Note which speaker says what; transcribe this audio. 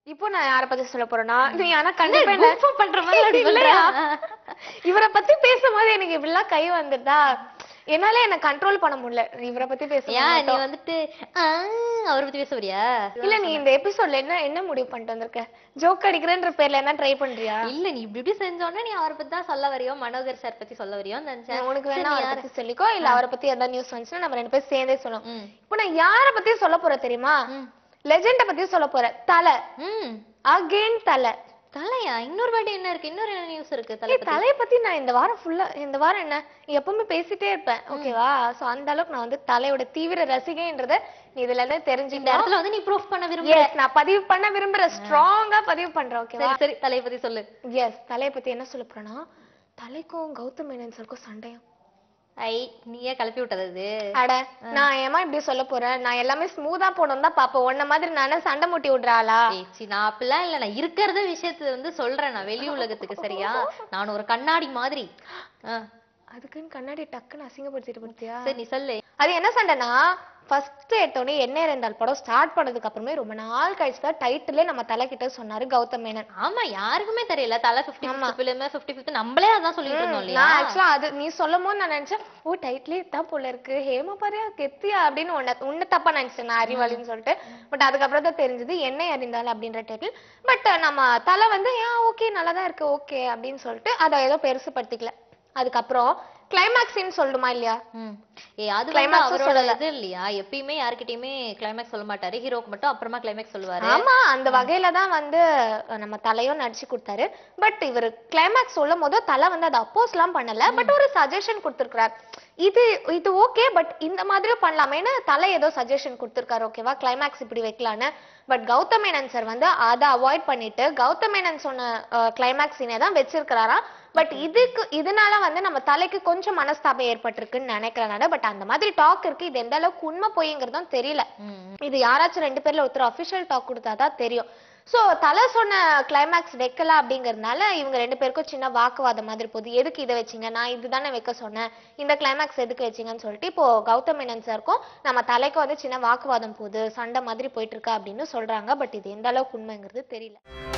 Speaker 1: இப்போ நான் யார பத்தி சொல்ல போறேன்னா நீ ஆனா கண்டிப்பா என்ன
Speaker 2: பண்ற மாதிரி
Speaker 1: இல்லையா இவரை பத்தி பேசும்போது எனக்கு இப்படிலாம் கை வந்துட்டா என்னால என்ன கண்ட்ரோல் பண்ண முடியல இவரை பத்தி பேசும்போது
Speaker 2: நீ வந்துட்டு அவரை பத்தி பேச வரியா
Speaker 1: இல்ல நீ இந்த எபிசோட்ல என்ன என்ன முடிவு பண்ணிட்டு வந்திருக்க ஜோக் அடிக்கிறேன்ற பேர்ல என்ன ட்ரை பண்றியா
Speaker 2: இல்ல நீ இப்படி செஞ்சோன்னா நீ அவரை பத்தி தான் சொல்ல வரியோ மனோகர் சார் பத்தி சொல்ல வரியோ நினைச்சேன்
Speaker 1: உனக்கு வேணா அவரை பத்தி சொல்லிக்கோ இல்ல அவரை பத்தி ஏதாவது நியூஸ் வந்துச்சுன்னா நம்ம ரெண்டு பேரும் சேர்ந்தே சொல்லணும் இப்போ நான் யார பத்தி சொல்ல போறேன் தெரியுமா லெஜெண்ட பத்தி சொல்ல போறேன் தலை அகைன் தலை
Speaker 2: தலையா இன்னொரு வாட்டி என்ன இருக்கு இன்னொரு என்ன நியூஸ் இருக்கு
Speaker 1: தலைய பத்தி நான் இந்த வாரம் ஃபுல்லா இந்த வாரம் என்ன எப்பவுமே பேசிட்டே இருப்பேன் ஓகேவா சோ அந்த அளவுக்கு நான் வந்து தலையோட தீவிர ரசிகைன்றத நீ இதுல இருந்து தெரிஞ்சு
Speaker 2: இந்த இடத்துல வந்து நீ ப்ரூஃப் பண்ண விரும்புற
Speaker 1: நான் பதிவு பண்ண விரும்புறேன் ஸ்ட்ராங்கா பதிவு பண்றேன் ஓகேவா
Speaker 2: சரி தலைய பத்தி சொல்லு
Speaker 1: எஸ் தலைய பத்தி என்ன சொல்ல போறேன்னா தலைக்கும் கௌதம் மேனன் சாருக்கும் சண்டையும்
Speaker 2: நீயே கிளப்பி விட்டது
Speaker 1: அட நான் ஏமா இப்படி சொல்ல போறேன் நான் எல்லாமே ஸ்மூதா போனோம் தான் பாப்பேன் உன்ன மாதிரி நானே சண்டை மூட்டி விடுறாளா
Speaker 2: நான் அப்படிலாம் இல்ல நான் இருக்கிறத விஷயத்த வந்து சொல்றேன் நான் வெளி உலகத்துக்கு சரியா நான் ஒரு கண்ணாடி மாதிரி
Speaker 1: அதுக்குன்னு கண்ணாடி டக்குன்னு அசிங்கப்படுத்திட்டு பத்தியா
Speaker 2: சரி நீ சொல்லு
Speaker 1: அது என்ன சண்டைனா ஃபர்ஸ்ட் எடுத்தோடனே என்ன இருந்தால் படம் ஸ்டார்ட் பண்ணதுக்கு அப்புறமே ரொம்ப நாள் கழிச்சு தான் டைட்டிலே நம்ம தலை கிட்ட சொன்னாரு கௌதம் மேனன்
Speaker 2: ஆமா யாருக்குமே தெரியல தலை 55 நம்மளே அதான் சொல்லிட்டு இருந்தோம் இல்லையா
Speaker 1: ஆக்சுவலா அது நீ சொல்லும் போது நான் நினைச்சேன் ஓ டைட்டிலே தான் போல இருக்கு ஹேமா பாரியா கெத்தியா அப்படின்னு உன்ன தப்பா நினைச்சேன் நான் அறிவாளின்னு சொல்லிட்டு பட் அதுக்கப்புறம் தான் தெரிஞ்சது என்ன அறிந்தால் அப்படின்ற டைட்டில் பட் நம்ம தலை வந்து ஓகே நல்லாதான் இருக்கு ஓகே அப்படின்னு சொல்லிட்டு அதை ஏதோ பெருசுப்படுத்திக்கல அதுக்கப்புறம் கிளைமாக்ஸ்ன்னு சொல்லுமா இல்லையா
Speaker 2: அது அவரோட இது இல்லையா எப்பயுமே யார்கிட்டயுமே கிளைமாக்ஸ் சொல்ல மாட்டாரு ஹீரோக்கு மட்டும் அப்புறமா கிளைமாக்ஸ் சொல்லுவாரு
Speaker 1: ஆமா அந்த வகையில தான் வந்து நம்ம தலையும் நடிச்சு கொடுத்தாரு பட் இவர் கிளைமாக்ஸ் சொல்லும் போது தலை வந்து அதை அப்போஸ் எல்லாம் பண்ணல பட் ஒரு சஜஷன் கொடுத்திருக்காரு இது ஓகே பட் இந்த மாதிரியும் பண்ணலாமேன்னு தலை ஏதோ சஜஷன் கொடுத்திருக்காரு ஓகேவா கிளைமாக்ஸ் இப்படி வைக்கலான்னு பட் கௌதம் மேனன் சார் வந்து அதை அவாய்ட் பண்ணிட்டு கௌதம் மேனன் சொன்ன கிளைமாக்ஸ் சீனை தான் வச்சிருக்கிறாரா பட் இதனால வந்து நம்ம தலைக்கு கொஞ்சம் மனஸ்தாபம் ஏற்பட்டிருக்குன்னு நினைக்கிறேன் பட் அந்த மாதிரி டாக் இருக்கு இது எந்த அளவுக்கு உண்மை போய்ங்கிறதும் தெரியல இது யாராச்சும் ரெண்டு பேர்ல ஒருத்தர் அபிஷியல் டாக் கொடுத்தாதான் தெரியும் சோ தலை சொன்ன கிளைமாக்ஸ் வைக்கல அப்படிங்கறதுனால இவங்க ரெண்டு பேருக்கும் சின்ன வாக்குவாதம் மாதிரி போகுது எதுக்கு இதை வச்சீங்க நான் இதுதானே வைக்க சொன்னேன் இந்த கிளைமாக்ஸ் எதுக்கு வச்சீங்கன்னு சொல்லிட்டு இப்போ கௌதம் மேனன் சாருக்கும் நம்ம தலைக்கு வந்து சின்ன வாக்குவாதம் போகுது சண்டை மாதிரி போயிட்டு இருக்கா அப்படின்னு சொல்றாங்க பட் இது எந்த அளவுக்கு உண்மைங்கிறது தெரியல